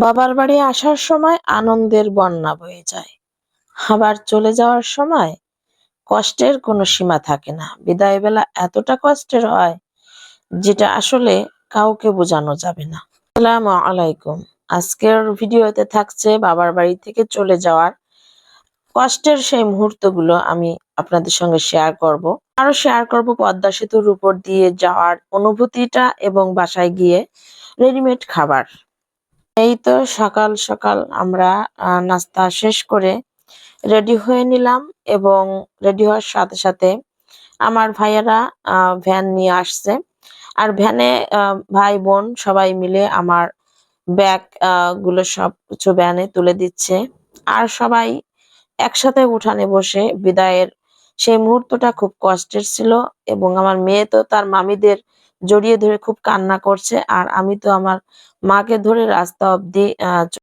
বাবার বাড়ি আসার সময় আনন্দের বন্যা বয়ে যায়, আবার চলে যাওয়ার সময় কষ্টের কোনো সীমা থাকে না। বিদায় বেলা এতটা কষ্টের হয় যেটা আসলে কাউকে বোঝানো যাবে না। আসসালামু আলাইকুম। আজকের ভিডিওতে থাকছে বাবার বাড়ি থেকে চলে যাওয়ার কষ্টের সেই মুহূর্তগুলো আমি আপনাদের সঙ্গে শেয়ার করব। আরো শেয়ার করব পদ্মা সেতুর উপর দিয়ে যাওয়ার অনুভূতিটা এবং বাসায় গিয়ে রেডিমেড খাবার। এই তো সকাল সকাল আমরা নাস্তা শেষ করে রেডি হয়ে নিলাম এবং রেডি হওয়ার সাথে সাথে আমার ভাইয়েরা ভ্যান নিয়ে আসছে। আর ভ্যানে ভাই বোন সবাই মিলে আমার ব্যাগ গুলো সবকিছু ভ্যানে তুলে দিচ্ছে। আর সবাই একসাথে উঠানে বসে বিদায়ের সেই মুহূর্তটা খুব কষ্টের ছিল এবং আমার মেয়ে তো তার মামিদের জড়িয়ে ধরে খুব কান্না করছে। আর আমি তো আমার মাকে ধরে রাস্তা অব্দি